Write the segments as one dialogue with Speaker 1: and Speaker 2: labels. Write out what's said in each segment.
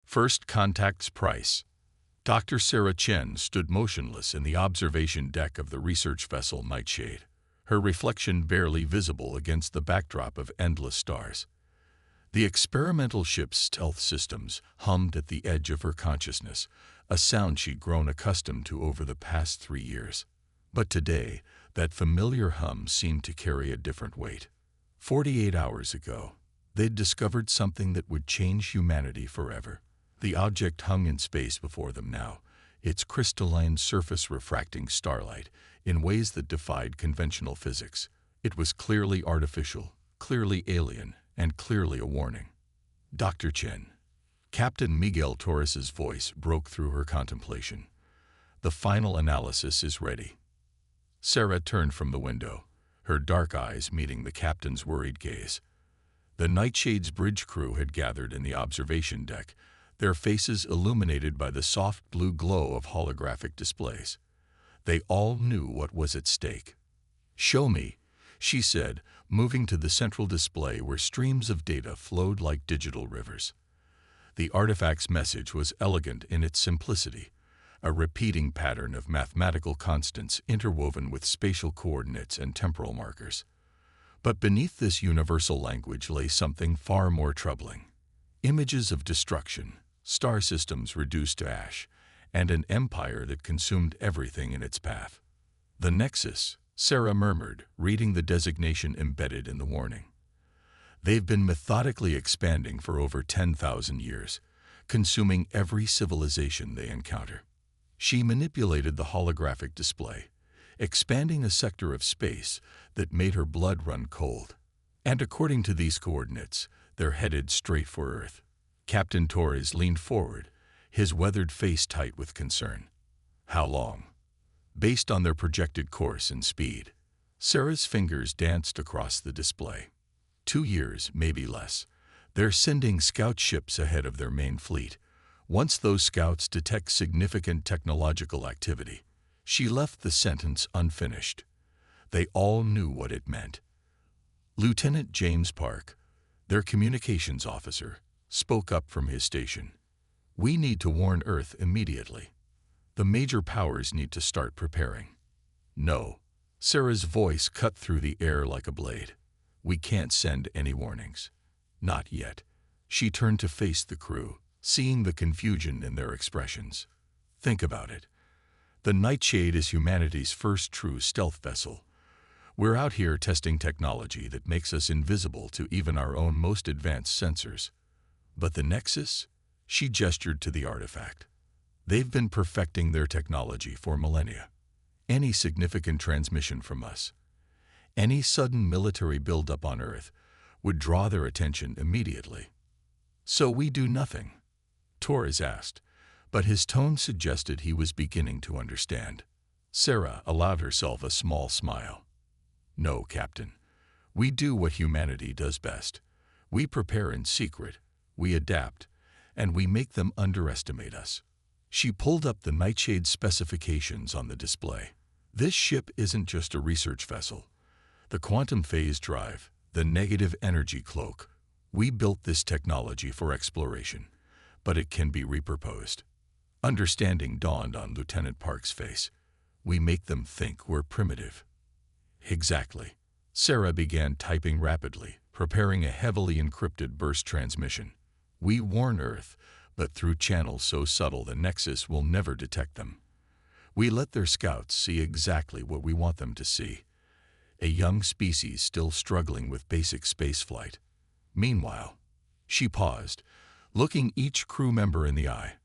Speaker 1: First Contact's Price. Dr. Sarah Chen stood motionless in the observation deck of the research vessel Nightshade, her reflection barely visible against the backdrop of endless stars. The experimental ship's stealth systems hummed at the edge of her consciousness, a sound she'd grown accustomed to over the past 3 years. But today, that familiar hum seemed to carry a different weight. 48 hours ago, they'd discovered something that would change humanity forever. The object hung in space before them now, its crystalline surface refracting starlight in ways that defied conventional physics. It was clearly artificial, clearly alien, and clearly a warning. Dr. Chen. Captain Miguel Torres's voice broke through her contemplation. The final analysis is ready. Sarah turned from the window, her dark eyes meeting the captain's worried gaze. The Nightshade's bridge crew had gathered in the observation deck, their faces illuminated by the soft blue glow of holographic displays. They all knew what was at stake. "Show me," she said, moving to the central display where streams of data flowed like digital rivers. The artifact's message was elegant in its simplicity, a repeating pattern of mathematical constants interwoven with spatial coordinates and temporal markers. But beneath this universal language lay something far more troubling. Images of destruction, star systems reduced to ash, and an empire that consumed everything in its path. "The Nexus," Sarah murmured, reading the designation embedded in the warning. "They've been methodically expanding for over 10,000 years, consuming every civilization they encounter." She manipulated the holographic display, expanding a sector of space that made her blood run cold. "And according to these coordinates, they're headed straight for Earth." Captain Torres leaned forward, his weathered face tight with concern. "How long?" "Based on their projected course and speed." Sarah's fingers danced across the display. 2 years, maybe less. They're sending scout ships ahead of their main fleet. Once those scouts detect significant technological activity. She left the sentence unfinished. They all knew what it meant. Lieutenant James Park, their communications officer, spoke up from his station. "We need to warn Earth immediately. The major powers need to start preparing." "No." Sarah's voice cut through the air like a blade. "We can't send any warnings. Not yet." She turned to face the crew, seeing the confusion in their expressions. "Think about it. The Nightshade is humanity's first true stealth vessel. We're out here testing technology that makes us invisible to even our own most advanced sensors. But the Nexus?" She gestured to the artifact. "They've been perfecting their technology for millennia. Any significant transmission from us, any sudden military buildup on Earth, would draw their attention immediately." "So we do nothing?" Torres asked, but his tone suggested he was beginning to understand. Sarah allowed herself a small smile. "No, Captain. We do what humanity does best. We prepare in secret, we adapt, and we make them underestimate us." She pulled up the Nightshade specifications on the display. "This ship isn't just a research vessel. The quantum phase drive, the negative energy cloak. We built this technology for exploration, but it can be repurposed." Understanding dawned on Lieutenant Park's face. "We make them think we're primitive." "Exactly." Sarah began typing rapidly, preparing a heavily encrypted burst transmission. "We warn Earth, but through channels so subtle the Nexus will never detect them. We let their scouts see exactly what we want them to see. A young species still struggling with basic spaceflight. Meanwhile," she paused, looking each crew member in the eye,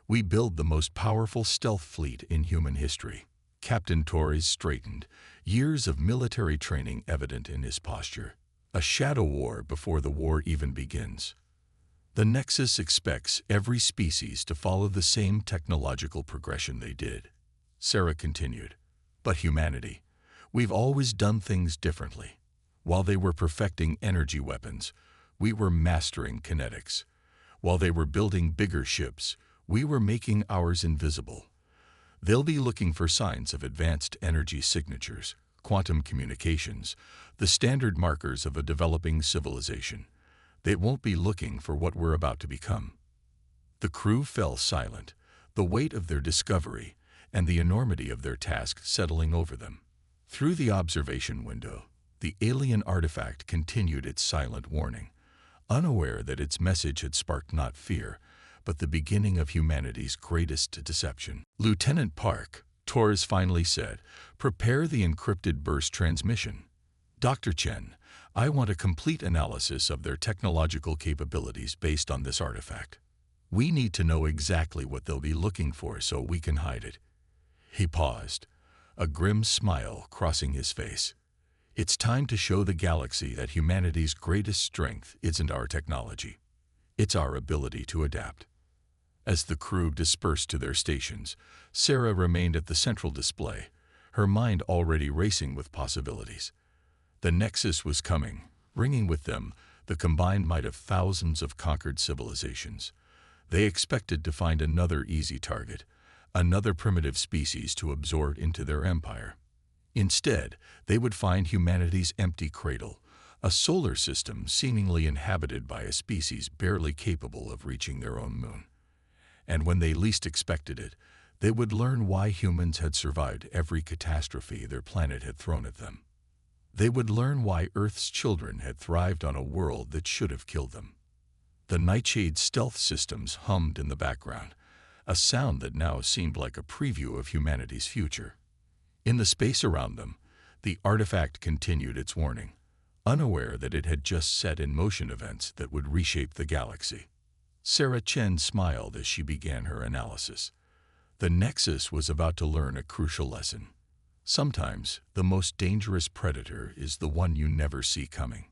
Speaker 1: "we build the most powerful stealth fleet in human history." Captain Torres straightened, years of military training evident in his posture. "A shadow war before the war even begins. The Nexus expects every species to follow the same technological progression they did." Sarah continued, "But humanity, we've always done things differently. While they were perfecting energy weapons, we were mastering kinetics. While they were building bigger ships, we were making ours invisible. They'll be looking for signs of advanced energy signatures, quantum communications, the standard markers of a developing civilization. They won't be looking for what we're about to become." The crew fell silent, the weight of their discovery and the enormity of their task settling over them. Through the observation window, the alien artifact continued its silent warning, unaware that its message had sparked not fear, but the beginning of humanity's greatest deception. "Lieutenant Park," Torres finally said, "prepare the encrypted burst transmission. Dr. Chen, I want a complete analysis of their technological capabilities based on this artifact. We need to know exactly what they'll be looking for so we can hide it." He paused, a grim smile crossing his face. "It's time to show the galaxy that humanity's greatest strength isn't our technology. It's our ability to adapt." As the crew dispersed to their stations, Sarah remained at the central display, her mind already racing with possibilities. The Nexus was coming, bringing with them the combined might of thousands of conquered civilizations. They expected to find another easy target, another primitive species to absorb into their empire. Instead, they would find humanity's empty cradle, a solar system seemingly inhabited by a species barely capable of reaching their own moon. And when they least expected it, they would learn why humans had survived every catastrophe their planet had thrown at them. They would learn why Earth's children had thrived on a world that should have killed them. The Nightshade's stealth systems hummed in the background, a sound that now seemed like a preview of humanity's future. In the space around them, the artifact continued its warning, unaware that it had just set in motion events that would reshape the galaxy. Sarah Chen smiled as she began her analysis. The Nexus was about to learn a crucial lesson. Sometimes, the most dangerous predator is the one you never see coming.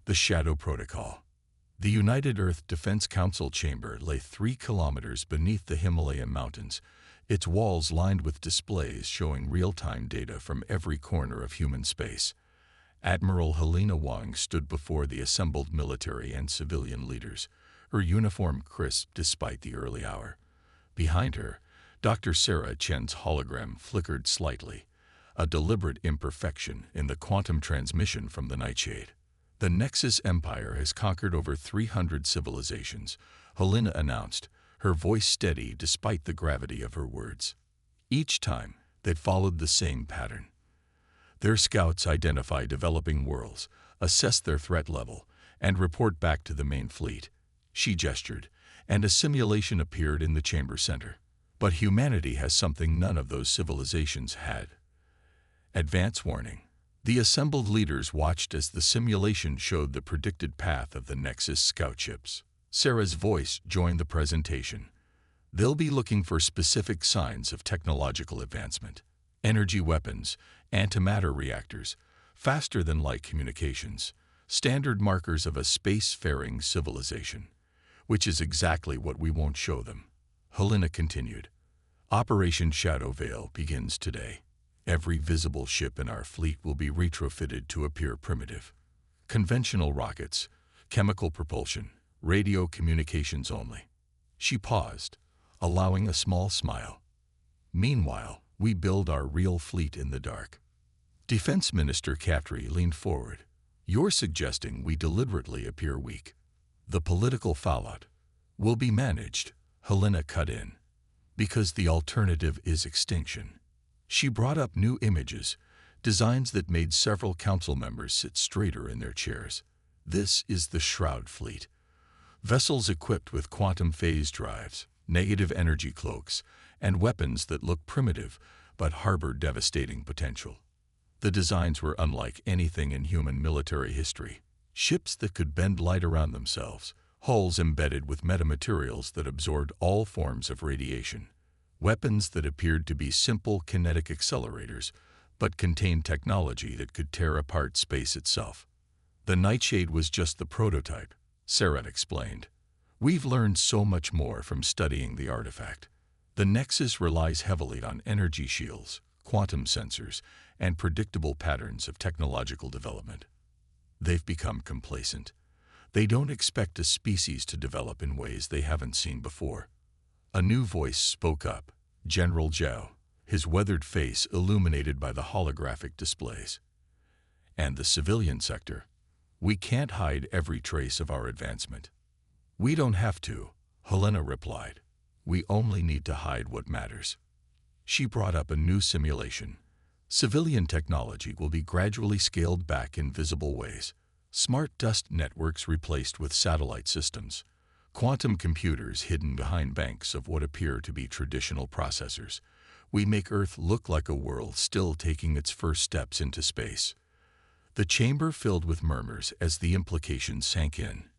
Speaker 1: The Shadow Protocol. The United Earth Defense Council chamber lay 3 kilometers beneath the Himalayan mountains, its walls lined with displays showing real-time data from every corner of human space. Admiral Helena Wang stood before the assembled military and civilian leaders, her uniform crisp despite the early hour. Behind her, Dr. Sarah Chen's hologram flickered slightly, a deliberate imperfection in the quantum transmission from the Nightshade. "The Nexus Empire has conquered over 300 civilizations," Helena announced, her voice steady despite the gravity of her words. Each time, they followed the same pattern. Their scouts identify developing worlds, assess their threat level, and report back to the main fleet. She gestured, and a simulation appeared in the chamber center. But humanity has something none of those civilizations had. Advance warning. The assembled leaders watched as the simulation showed the predicted path of the Nexus scout ships. Sarah's voice joined the presentation. "They'll be looking for specific signs of technological advancement. Energy weapons, antimatter reactors, faster-than-light communications, standard markers of a space-faring civilization, which is exactly what we won't show them." Helena continued. "Operation Shadow Veil begins today. Every visible ship in our fleet will be retrofitted to appear primitive. Conventional rockets, chemical propulsion, radio communications only." She paused, allowing a small smile. "Meanwhile, we build our real fleet in the dark." Defense Minister Caftry leaned forward. "You're suggesting we deliberately appear weak. The political fallout will be managed," Helena cut in, "because the alternative is extinction." She brought up new images, designs that made several council members sit straighter in their chairs. "This is the Shroud Fleet. Vessels equipped with quantum phase drives, negative energy cloaks, and weapons that look primitive but harbor devastating potential." The designs were unlike anything in human military history. Ships that could bend light around themselves, hulls embedded with metamaterials that absorbed all forms of radiation, weapons that appeared to be simple kinetic accelerators but contained technology that could tear apart space itself. "The Nightshade was just the prototype," Sarah explained. "We've learned so much more from studying the artifact. The Nexus relies heavily on energy shields, quantum sensors, and predictable patterns of technological development. They've become complacent. They don't expect a species to develop in ways they haven't seen before." A new voice spoke up, General Zhao, his weathered face illuminated by the holographic displays. "And the civilian sector? We can't hide every trace of our advancement." "We don't have to," Helena replied, "We only need to hide what matters." She brought up a new simulation. Civilian technology will be gradually scaled back in visible ways. Smart dust networks replaced with satellite systems. Quantum computers hidden behind banks of what appear to be traditional processors. We make Earth look like a world still taking its first steps into space. The chamber filled with murmurs as the implications sank in.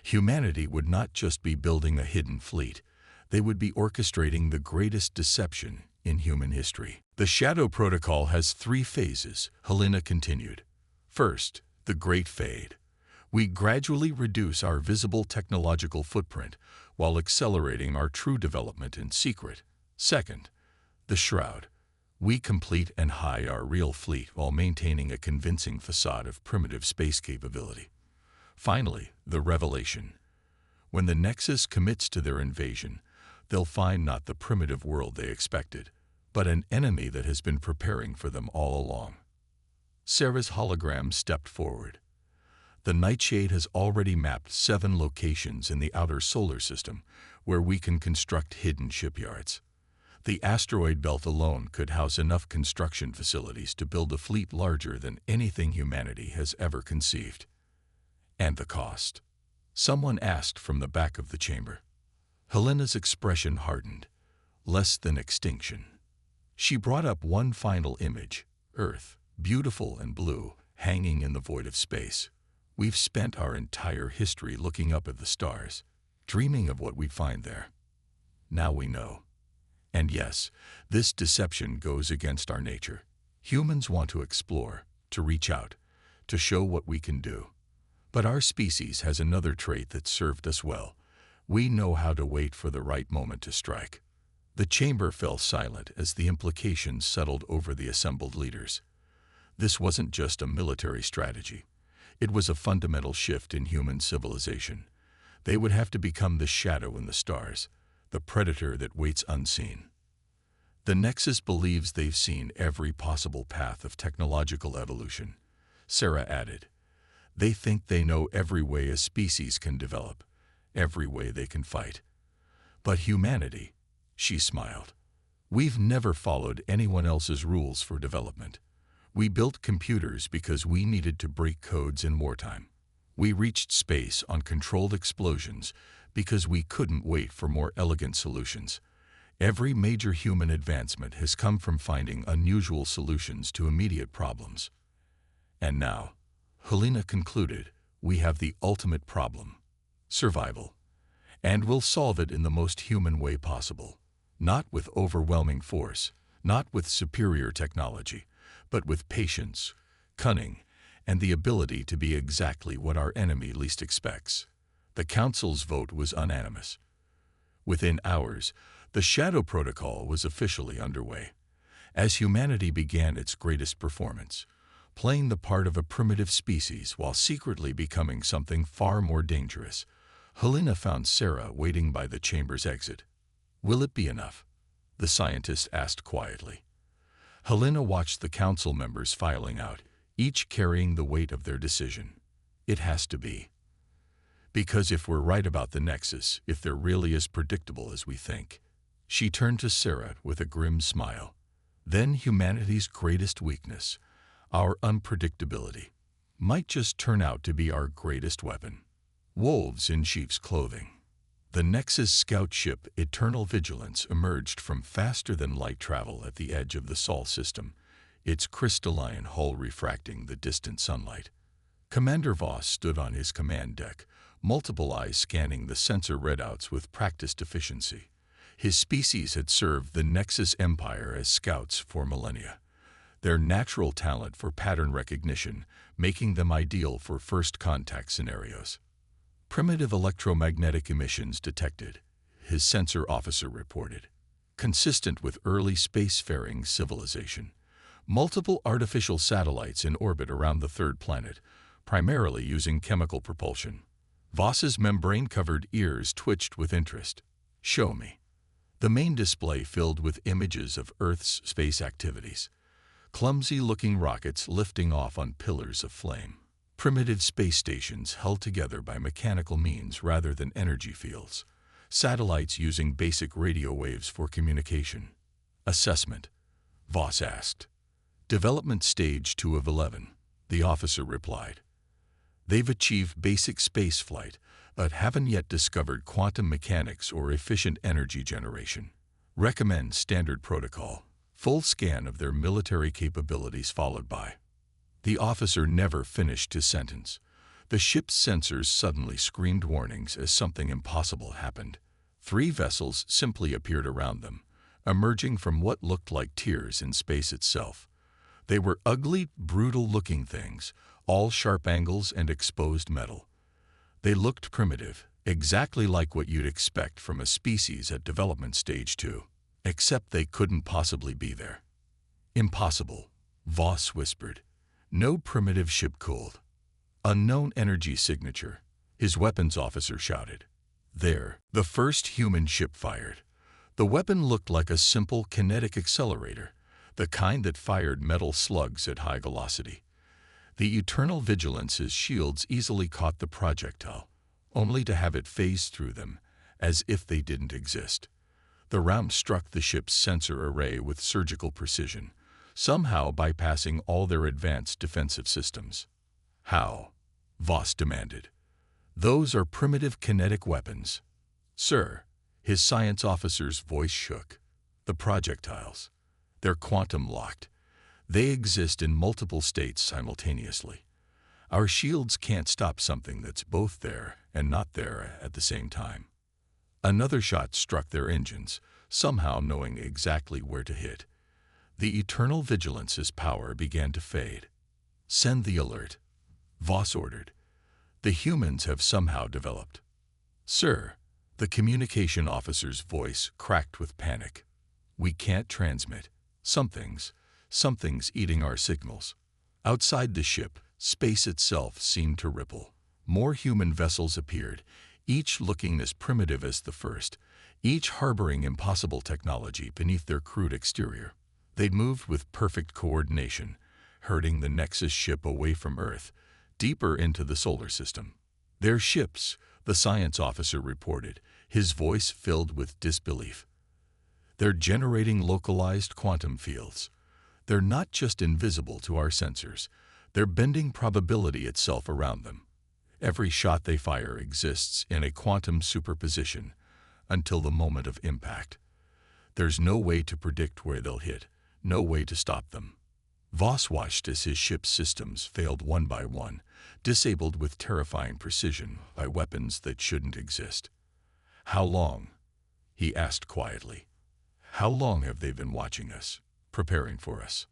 Speaker 1: Humanity would not just be building a hidden fleet, they would be orchestrating the greatest deception in human history. The Shadow Protocol has 3 phases, Helena continued. First, the Great Fade. We gradually reduce our visible technological footprint while accelerating our true development in secret. Second, the Shroud. We complete and hide our real fleet while maintaining a convincing facade of primitive space capability. Finally, the Revelation. When the Nexus commits to their invasion, they'll find not the primitive world they expected, but an enemy that has been preparing for them all along. Sarah's hologram stepped forward. The Nightshade has already mapped 7 locations in the outer solar system where we can construct hidden shipyards. The asteroid belt alone could house enough construction facilities to build a fleet larger than anything humanity has ever conceived. And the cost? Someone asked from the back of the chamber. Helena's expression hardened. Less than extinction. She brought up one final image, Earth, beautiful and blue, hanging in the void of space. We've spent our entire history looking up at the stars, dreaming of what we'd find there. Now we know. And yes, this deception goes against our nature. Humans want to explore, to reach out, to show what we can do. But our species has another trait that served us well. We know how to wait for the right moment to strike. The chamber fell silent as the implications settled over the assembled leaders. This wasn't just a military strategy. It was a fundamental shift in human civilization. They would have to become the shadow in the stars, the predator that waits unseen. The Nexus believes they've seen every possible path of technological evolution, Sarah added. They think they know every way a species can develop, every way they can fight. But humanity, she smiled. We've never followed anyone else's rules for development. We built computers because we needed to break codes in wartime. We reached space on controlled explosions because we couldn't wait for more elegant solutions. Every major human advancement has come from finding unusual solutions to immediate problems. And now, Helena concluded, we have the ultimate problem, survival. And we'll solve it in the most human way possible. Not with overwhelming force, not with superior technology, but with patience, cunning, and the ability to be exactly what our enemy least expects. The Council's vote was unanimous. Within hours, the Shadow Protocol was officially underway. As humanity began its greatest performance, playing the part of a primitive species while secretly becoming something far more dangerous, Helena found Sarah waiting by the chamber's exit. "Will it be enough?" the scientist asked quietly. Helena watched the council members filing out, each carrying the weight of their decision. It has to be. Because if we're right about the Nexus, if they're really as predictable as we think. She turned to Sarah with a grim smile. Then humanity's greatest weakness, our unpredictability, might just turn out to be our greatest weapon. Wolves in sheep's clothing. The Nexus scout ship Eternal Vigilance emerged from faster-than-light travel at the edge of the Sol system, its crystalline hull refracting the distant sunlight. Commander Voss stood on his command deck, multiple eyes scanning the sensor readouts with practiced efficiency. His species had served the Nexus Empire as scouts for millennia, their natural talent for pattern recognition making them ideal for first contact scenarios. Primitive electromagnetic emissions detected, his sensor officer reported. Consistent with early spacefaring civilization. Multiple artificial satellites in orbit around the third planet, primarily using chemical propulsion. Voss's membrane-covered ears twitched with interest. "Show me." The main display filled with images of Earth's space activities. Clumsy-looking rockets lifting off on pillars of flame. Primitive space stations held together by mechanical means rather than energy fields. satellites using basic radio waves for communication. Assessment, Voss asked. Development stage 2 of 11, the officer replied. They've achieved basic spaceflight, but haven't yet discovered quantum mechanics or efficient energy generation. Recommend standard protocol. Full scan of their military capabilities followed by. The officer never finished his sentence. The ship's sensors suddenly screamed warnings as something impossible happened. 3 vessels simply appeared around them, emerging from what looked like tears in space itself. They were ugly, brutal-looking things, all sharp angles and exposed metal. They looked primitive, exactly like what you'd expect from a species at development stage 2, except they couldn't possibly be there. Impossible, Voss whispered. No primitive ship cooled. Unknown energy signature, his weapons officer shouted. There, the first human ship fired. The weapon looked like a simple kinetic accelerator, the kind that fired metal slugs at high velocity. The Eternal Vigilance's shields easily caught the projectile, only to have it phase through them, as if they didn't exist. The round struck the ship's sensor array with surgical precision, somehow bypassing all their advanced defensive systems. How? Voss demanded. Those are primitive kinetic weapons. Sir, his science officer's voice shook. The projectiles. They're quantum-locked. They exist in multiple states simultaneously. Our shields can't stop something that's both there and not there at the same time. Another shot struck their engines, somehow knowing exactly where to hit. The Eternal Vigilance's power began to fade. Send the alert, Voss ordered. The humans have somehow developed. Sir, the communication officer's voice cracked with panic. We can't transmit. Something's eating our signals. Outside the ship, space itself seemed to ripple. More human vessels appeared, each looking as primitive as the first, each harboring impossible technology beneath their crude exterior. They'd moved with perfect coordination, herding the Nexus ship away from Earth, deeper into the solar system. They're ships, the science officer reported, his voice filled with disbelief. They're generating localized quantum fields. They're not just invisible to our sensors, they're bending probability itself around them. Every shot they fire exists in a quantum superposition until the moment of impact. There's no way to predict where they'll hit, no way to stop them. Voss watched as his ship's systems failed one by one, disabled with terrifying precision by weapons that shouldn't exist. How long? He asked quietly. How long have they been watching us, preparing for us?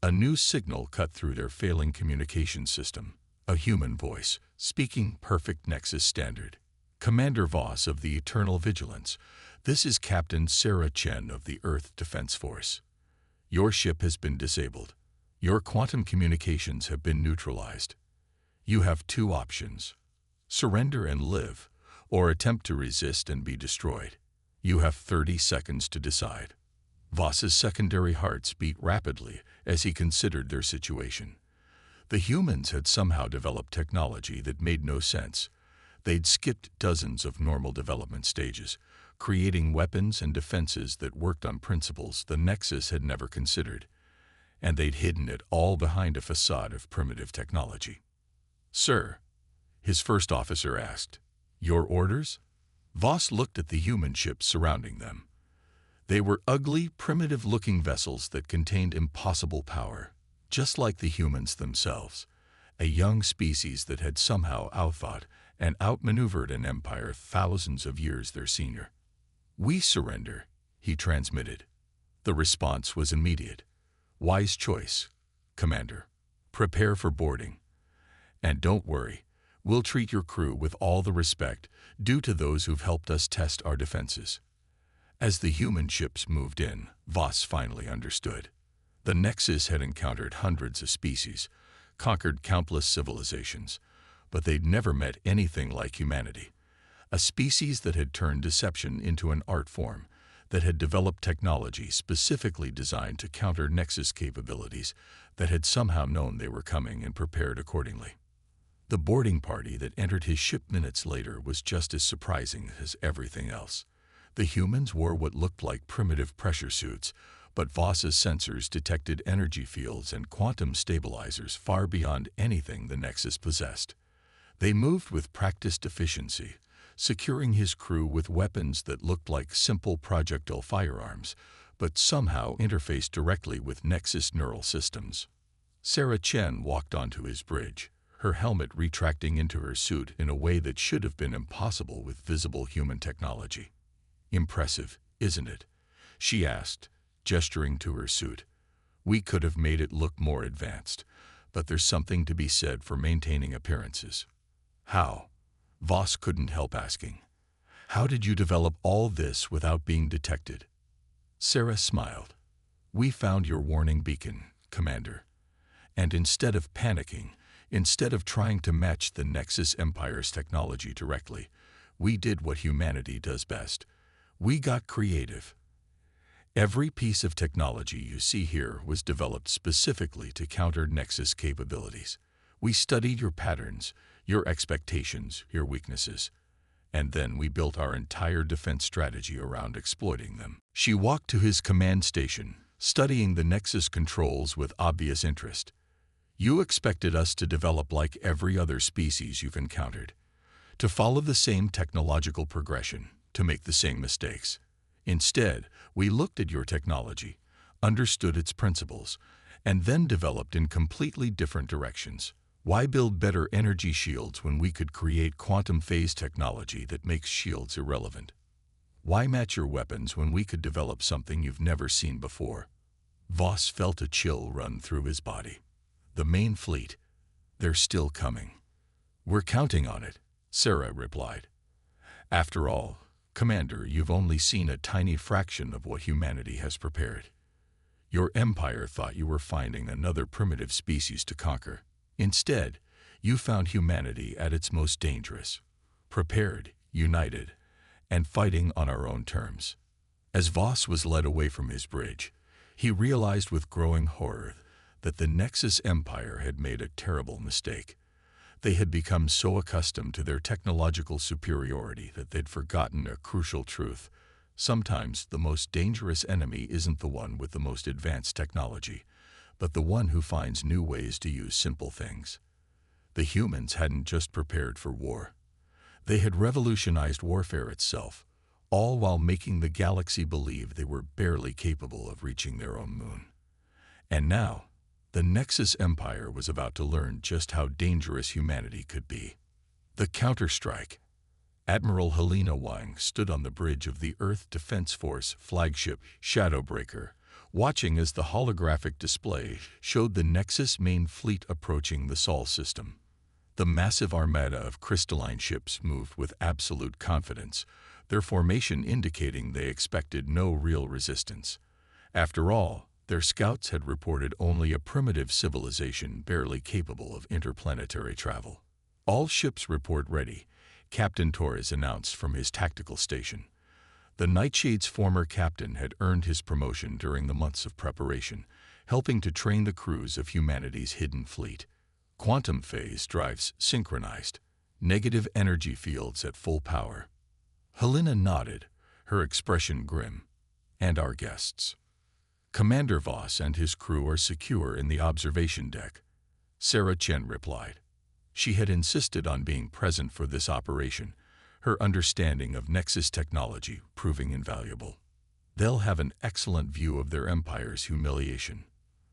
Speaker 1: A new signal cut through their failing communication system, a human voice, speaking perfect Nexus standard. Commander Voss of the Eternal Vigilance, this is Captain Sarah Chen of the Earth Defense Force. Your ship has been disabled. Your quantum communications have been neutralized. You have 2 options. Surrender and live, or attempt to resist and be destroyed. You have 30 seconds to decide. Voss's secondary hearts beat rapidly as he considered their situation. The humans had somehow developed technology that made no sense. They'd skipped dozens of normal development stages, creating weapons and defenses that worked on principles the Nexus had never considered. And they'd hidden it all behind a facade of primitive technology. Sir, his first officer asked, your orders? Voss looked at the human ships surrounding them. They were ugly, primitive-looking vessels that contained impossible power, just like the humans themselves, a young species that had somehow outthought and outmaneuvered an empire thousands of years their senior. We surrender, he transmitted. The response was immediate. Wise choice, Commander. Prepare for boarding. And don't worry, we'll treat your crew with all the respect due to those who've helped us test our defenses. As the human ships moved in, Voss finally understood. The Nexus had encountered hundreds of species, conquered countless civilizations, but they'd never met anything like humanity. A species that had turned deception into an art form, that had developed technology specifically designed to counter Nexus capabilities, that had somehow known they were coming and prepared accordingly. The boarding party that entered his ship minutes later was just as surprising as everything else. The humans wore what looked like primitive pressure suits, but Voss's sensors detected energy fields and quantum stabilizers far beyond anything the Nexus possessed. They moved with practiced efficiency, securing his crew with weapons that looked like simple projectile firearms, but somehow interfaced directly with Nexus neural systems. Sarah Chen walked onto his bridge, her helmet retracting into her suit in a way that should have been impossible with visible human technology. "Impressive, isn't it?" she asked, gesturing to her suit. "We could have made it look more advanced, but there's something to be said for maintaining appearances." "How?" Voss couldn't help asking. "How did you develop all this without being detected?" Sarah smiled. "We found your warning beacon, Commander. And instead of panicking, instead of trying to match the Nexus Empire's technology directly, we did what humanity does best. We got creative. Every piece of technology you see here was developed specifically to counter Nexus capabilities. We studied your patterns, your expectations, your weaknesses, and then we built our entire defense strategy around exploiting them." She walked to his command station, studying the Nexus controls with obvious interest. "You expected us to develop like every other species you've encountered, to follow the same technological progression, to make the same mistakes. Instead, we looked at your technology, understood its principles, and then developed in completely different directions. Why build better energy shields when we could create quantum phase technology that makes shields irrelevant? Why match your weapons when we could develop something you've never seen before?" Voss felt a chill run through his body. "The main fleet, they're still coming." "We're counting on it," Sarah replied. "After all, Commander, you've only seen a tiny fraction of what humanity has prepared. Your empire thought you were finding another primitive species to conquer. Instead, you found humanity at its most dangerous, prepared, united, and fighting on our own terms." As Voss was led away from his bridge, he realized with growing horror that the Nexus Empire had made a terrible mistake. They had become so accustomed to their technological superiority that they'd forgotten a crucial truth. Sometimes the most dangerous enemy isn't the one with the most advanced technology, but the one who finds new ways to use simple things. The humans hadn't just prepared for war. They had revolutionized warfare itself, all while making the galaxy believe they were barely capable of reaching their own moon. And now, the Nexus Empire was about to learn just how dangerous humanity could be. The counterstrike. Admiral Helena Wang stood on the bridge of the Earth Defense Force flagship Shadowbreaker, watching as the holographic display showed the Nexus main fleet approaching the Sol system. The massive armada of crystalline ships moved with absolute confidence, their formation indicating they expected no real resistance. After all, their scouts had reported only a primitive civilization barely capable of interplanetary travel. "All ships report ready," Captain Torres announced from his tactical station. The Nightshade's former captain had earned his promotion during the months of preparation, helping to train the crews of humanity's hidden fleet. Quantum phase drives synchronized, negative energy fields at full power. Helena nodded, her expression grim. "And our guests?" "Commander Voss and his crew are secure in the observation deck," Sarah Chen replied. She had insisted on being present for this operation, her understanding of Nexus technology proving invaluable. "They'll have an excellent view of their empire's humiliation."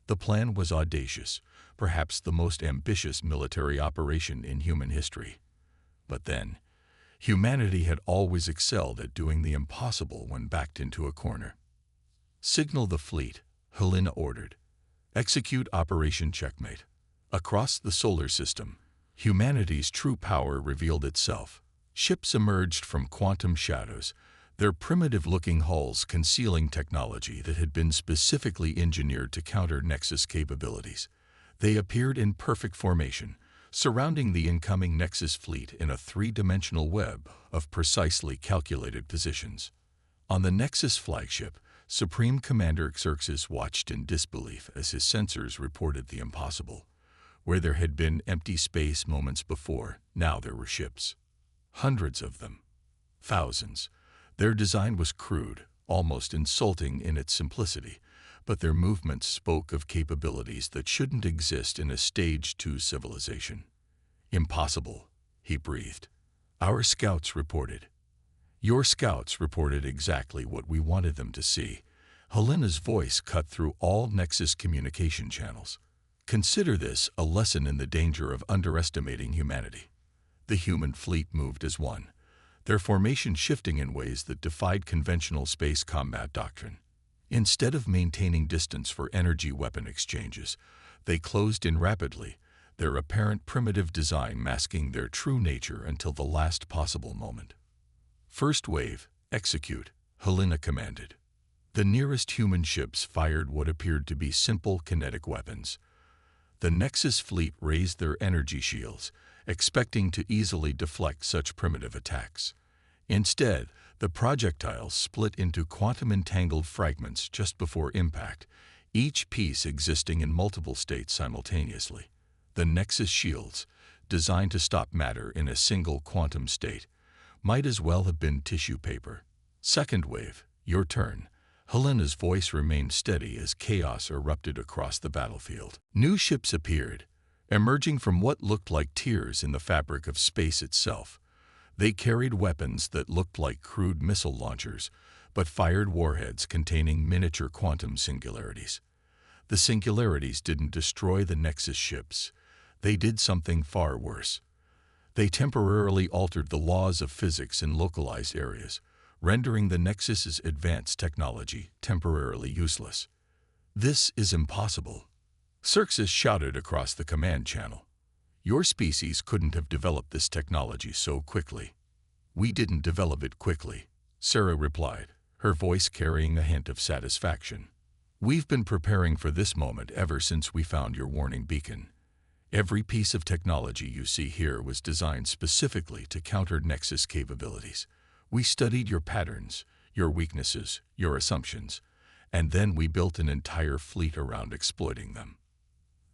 Speaker 1: The plan was audacious, perhaps the most ambitious military operation in human history. But then, humanity had always excelled at doing the impossible when backed into a corner. "Signal the fleet," Helena ordered. "Execute Operation Checkmate." Across the solar system, humanity's true power revealed itself. Ships emerged from quantum shadows, their primitive-looking hulls concealing technology that had been specifically engineered to counter Nexus capabilities. They appeared in perfect formation, surrounding the incoming Nexus fleet in a three-dimensional web of precisely calculated positions. On the Nexus flagship, Supreme Commander Xerxes watched in disbelief as his sensors reported the impossible. Where there had been empty space moments before, now there were ships. Hundreds of them. Thousands. Their design was crude, almost insulting in its simplicity, but their movements spoke of capabilities that shouldn't exist in a Stage 2 civilization. Impossible, he breathed. Our scouts reported. Your scouts reported exactly what we wanted them to see. Helena's voice cut through all Nexus communication channels. Consider this a lesson in the danger of underestimating humanity. The human fleet moved as one, their formation shifting in ways that defied conventional space combat doctrine. Instead of maintaining distance for energy weapon exchanges, they closed in rapidly, their apparent primitive design masking their true nature until the last possible moment. First wave, execute, Helena commanded. The nearest human ships fired what appeared to be simple kinetic weapons. The Nexus fleet raised their energy shields, expecting to easily deflect such primitive attacks. Instead, the projectiles split into quantum-entangled fragments just before impact, each piece existing in multiple states simultaneously. The Nexus shields, designed to stop matter in a single quantum state, might as well have been tissue paper. Second wave, your turn. Helena's voice remained steady as chaos erupted across the battlefield. New ships appeared, emerging from what looked like tears in the fabric of space itself. They carried weapons that looked like crude missile launchers, but fired warheads containing miniature quantum singularities. The singularities didn't destroy the Nexus ships. They did something far worse. They temporarily altered the laws of physics in localized areas, rendering the Nexus's advanced technology temporarily useless. This is impossible. Xerxes shouted across the command channel. Your species couldn't have developed this technology so quickly. We didn't develop it quickly, Sarah replied, her voice carrying a hint of satisfaction. We've been preparing for this moment ever since we found your warning beacon. Every piece of technology you see here was designed specifically to counter Nexus capabilities. We studied your patterns, your weaknesses, your assumptions, and then we built an entire fleet around exploiting them.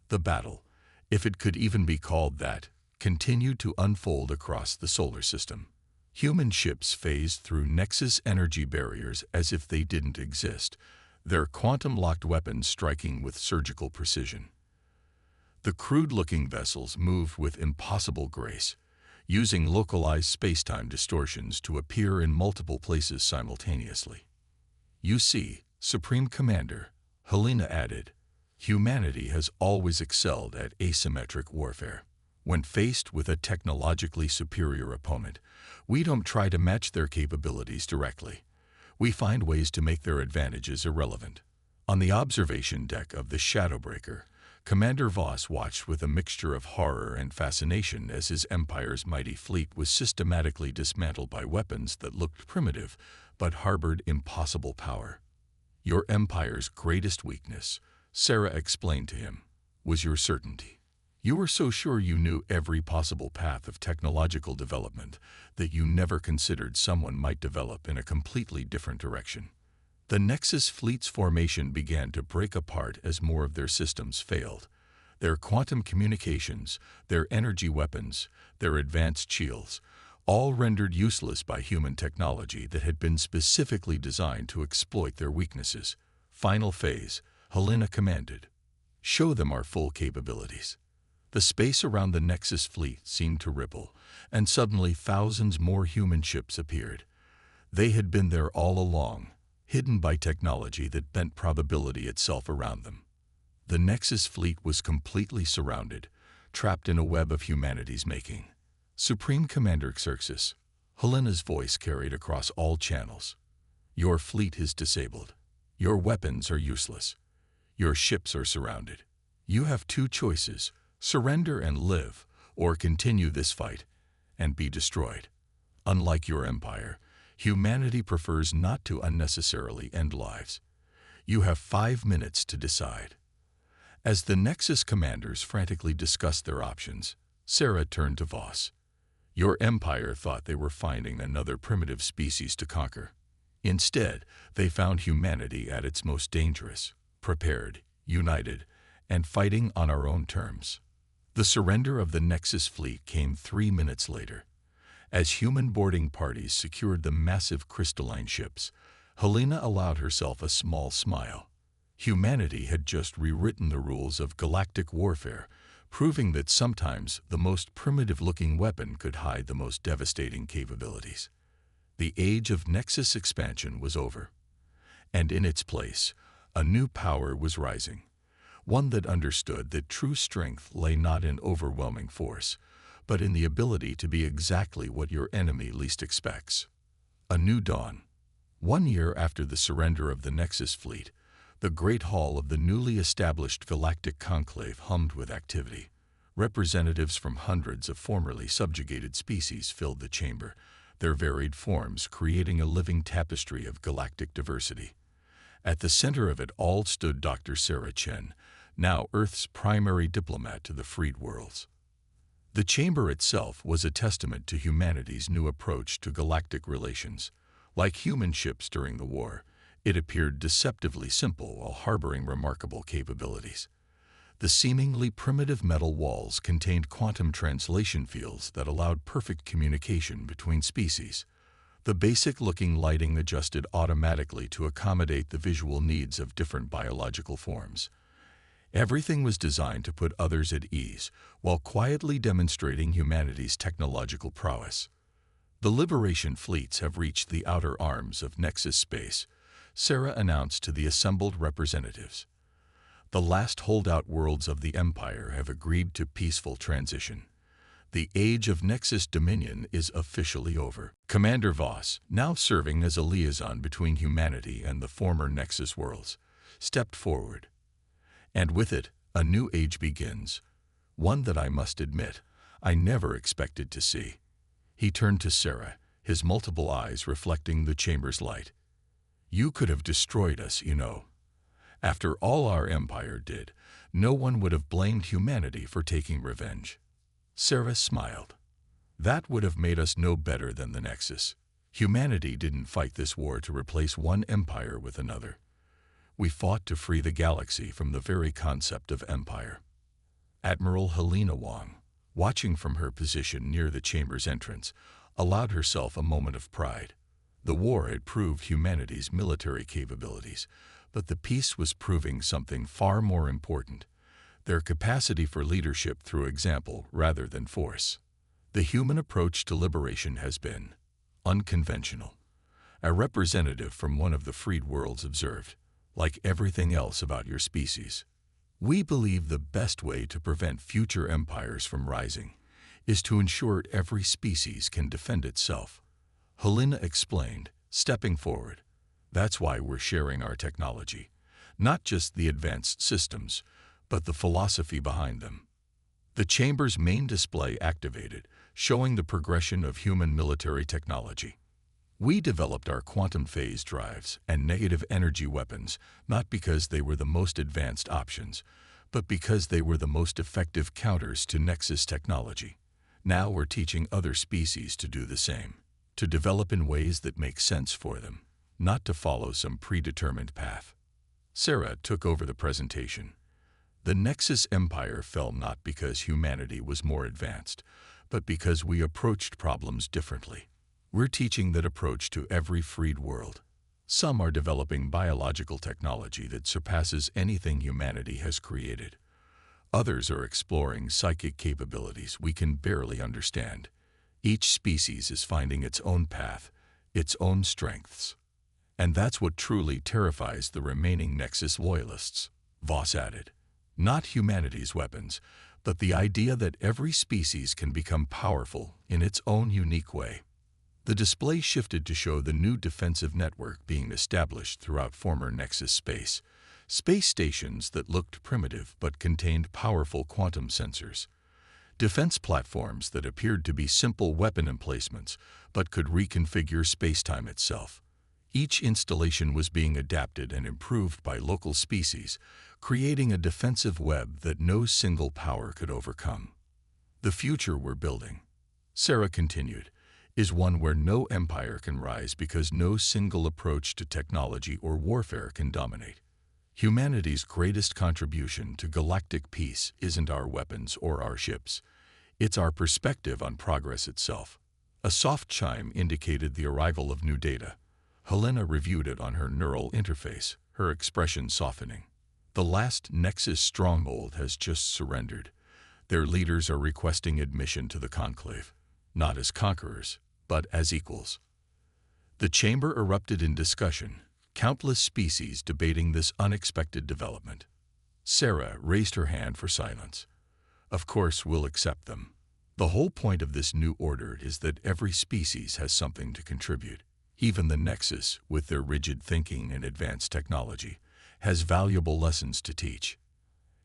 Speaker 1: The battle, if it could even be called that, continued to unfold across the solar system. Human ships phased through Nexus energy barriers as if they didn't exist, their quantum-locked weapons striking with surgical precision. The crude-looking vessels moved with impossible grace, using localized space-time distortions to appear in multiple places simultaneously. You see, Supreme Commander, Helena added, humanity has always excelled at asymmetric warfare. When faced with a technologically superior opponent, we don't try to match their capabilities directly. We find ways to make their advantages irrelevant. On the observation deck of the Shadowbreaker, Commander Voss watched with a mixture of horror and fascination as his empire's mighty fleet was systematically dismantled by weapons that looked primitive but harbored impossible power. Your empire's greatest weakness, Sarah explained to him, was your certainty. You were so sure you knew every possible path of technological development that you never considered someone might develop in a completely different direction. The Nexus fleet's formation began to break apart as more of their systems failed. Their quantum communications, their energy weapons, their advanced shields, all rendered useless by human technology that had been specifically designed to exploit their weaknesses. Final phase, Helena commanded. Show them our full capabilities. The space around the Nexus fleet seemed to ripple, and suddenly thousands more human ships appeared. They had been there all along, hidden by technology that bent probability itself around them. The Nexus fleet was completely surrounded, trapped in a web of humanity's making. Supreme Commander Xerxes, Helena's voice carried across all channels. Your fleet is disabled. Your weapons are useless. Your ships are surrounded. You have two choices: surrender and live, or continue this fight and be destroyed. Unlike your empire, humanity prefers not to unnecessarily end lives. You have 5 minutes to decide. As the Nexus commanders frantically discussed their options, Sarah turned to Voss. Your empire thought they were finding another primitive species to conquer. Instead, they found humanity at its most dangerous, prepared, united, and fighting on our own terms. The surrender of the Nexus fleet came 3 minutes later. As human boarding parties secured the massive crystalline ships, Helena allowed herself a small smile. Humanity had just rewritten the rules of galactic warfare, proving that sometimes the most primitive-looking weapon could hide the most devastating capabilities. The age of Nexus expansion was over, and in its place, a new power was rising, one that understood that true strength lay not in overwhelming force, but in the ability to be exactly what your enemy least expects. A new dawn. 1 year after the surrender of the Nexus fleet, the Great Hall of the newly established Galactic Conclave hummed with activity. Representatives from hundreds of formerly subjugated species filled the chamber, their varied forms creating a living tapestry of galactic diversity. At the center of it all stood Dr. Sarah Chen, now Earth's primary diplomat to the freed worlds. The chamber itself was a testament to humanity's new approach to galactic relations. Like human ships during the war, it appeared deceptively simple while harboring remarkable capabilities. The seemingly primitive metal walls contained quantum translation fields that allowed perfect communication between species. The basic-looking lighting adjusted automatically to accommodate the visual needs of different biological forms. Everything was designed to put others at ease, while quietly demonstrating humanity's technological prowess. The Liberation fleets have reached the outer arms of Nexus space, Sarah announced to the assembled representatives. The last holdout worlds of the Empire have agreed to peaceful transition. The age of Nexus dominion is officially over. Commander Voss, now serving as a liaison between humanity and the former Nexus worlds, stepped forward. And with it, a new age begins, one that I must admit, I never expected to see. He turned to Sarah, his multiple eyes reflecting the chamber's light. You could have destroyed us, you know. After all our empire did, no one would have blamed humanity for taking revenge. Sarah smiled. That would have made us no better than the Nexus. Humanity didn't fight this war to replace one empire with another. We fought to free the galaxy from the very concept of empire. Admiral Helena Wang, watching from her position near the chamber's entrance, allowed herself a moment of pride. The war had proved humanity's military capabilities, but the peace was proving something far more important, their capacity for leadership through example rather than force. The human approach to liberation has been unconventional. A representative from one of the freed worlds observed, like everything else about your species, we believe the best way to prevent future empires from rising is to ensure every species can defend itself. Helena explained, stepping forward. That's why we're sharing our technology, not just the advanced systems, but the philosophy behind them. The chamber's main display activated, showing the progression of human military technology. We developed our quantum phase drives and negative energy weapons not because they were the most advanced options, but because they were the most effective counters to Nexus technology. Now we're teaching other species to do the same, to develop in ways that make sense for them, not to follow some predetermined path. Sarah took over the presentation. The Nexus Empire fell not because humanity was more advanced, but because we approached problems differently. We're teaching that approach to every freed world. Some are developing biological technology that surpasses anything humanity has created. Others are exploring psychic capabilities we can barely understand. Each species is finding its own path, its own strengths. And that's what truly terrifies the remaining Nexus loyalists, Voss added. Not humanity's weapons, but the idea that every species can become powerful in its own unique way. The display shifted to show the new defensive network being established throughout former Nexus space stations that looked primitive but contained powerful quantum sensors, defense platforms that appeared to be simple weapon emplacements but could reconfigure spacetime itself. Each installation was being adapted and improved by local species, creating a defensive web that no single power could overcome. The future we're building, Sarah continued, is one where no empire can rise because no single approach to technology or warfare can dominate. Humanity's greatest contribution to galactic peace isn't our weapons or our ships. It's our perspective on progress itself. A soft chime indicated the arrival of new data. Helena reviewed it on her neural interface, her expression softening. The last Nexus stronghold has just surrendered. Their leaders are requesting admission to the Conclave, not as conquerors, but as equals. The chamber erupted in discussion, countless species debating this unexpected development. Sarah raised her hand for silence. Of course, we'll accept them. The whole point of this new order is that every species has something to contribute. Even the Nexus, with their rigid thinking and advanced technology, has valuable lessons to teach.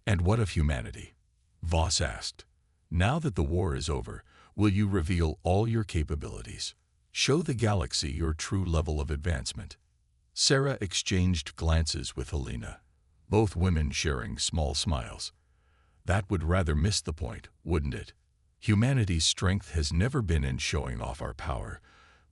Speaker 1: And what of humanity? Voss asked. Now that the war is over, will you reveal all your capabilities? Show the galaxy your true level of advancement. Sarah exchanged glances with Helena, both women sharing small smiles. That would rather miss the point, wouldn't it? Humanity's strength has never been in showing off our power,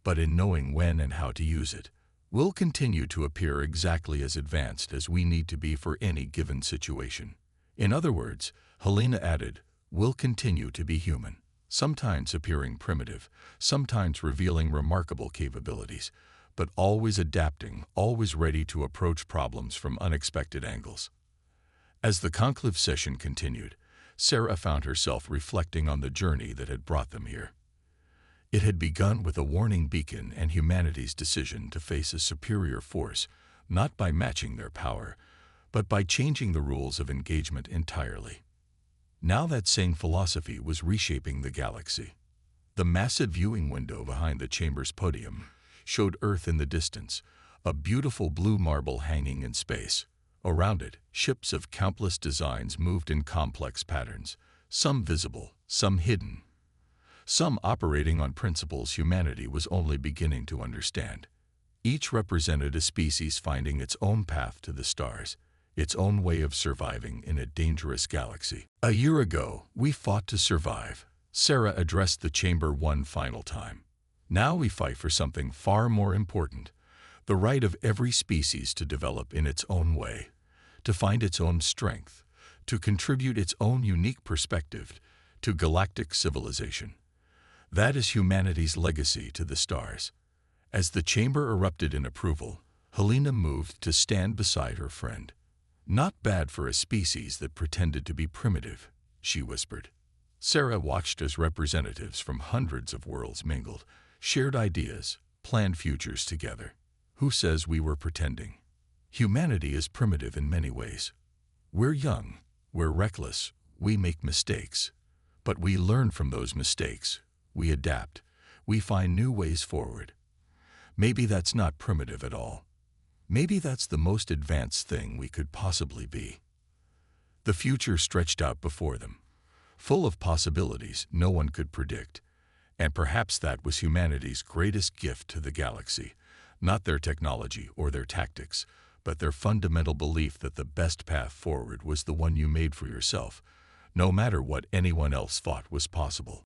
Speaker 1: but in knowing when and how to use it. We'll continue to appear exactly as advanced as we need to be for any given situation. In other words, Helena added, we'll continue to be human, sometimes appearing primitive, sometimes revealing remarkable capabilities, but always adapting, always ready to approach problems from unexpected angles. As the conclave session continued, Sarah found herself reflecting on the journey that had brought them here. It had begun with a warning beacon and humanity's decision to face a superior force, not by matching their power, but by changing the rules of engagement entirely. Now that same philosophy was reshaping the galaxy. The massive viewing window behind the chamber's podium showed Earth in the distance, a beautiful blue marble hanging in space. Around it, ships of countless designs moved in complex patterns, some visible, some hidden, some operating on principles humanity was only beginning to understand. Each represented a species finding its own path to the stars, its own way of surviving in a dangerous galaxy. A year ago, we fought to survive. Sarah addressed the chamber one final time. Now we fight for something far more important, the right of every species to develop in its own way, to find its own strength, to contribute its own unique perspective to galactic civilization. That is humanity's legacy to the stars. As the chamber erupted in approval, Helena moved to stand beside her friend. Not bad for a species that pretended to be primitive, she whispered. Sarah watched as representatives from hundreds of worlds mingled, shared ideas, planned futures together. Who says we were pretending? Humanity is primitive in many ways. We're young, we're reckless, we make mistakes. But we learn from those mistakes. We adapt. We find new ways forward. Maybe that's not primitive at all. Maybe that's the most advanced thing we could possibly be. The future stretched out before them, full of possibilities no one could predict. And perhaps that was humanity's greatest gift to the galaxy, not their technology or their tactics, but their fundamental belief that the best path forward was the one you made for yourself, no matter what anyone else thought was possible.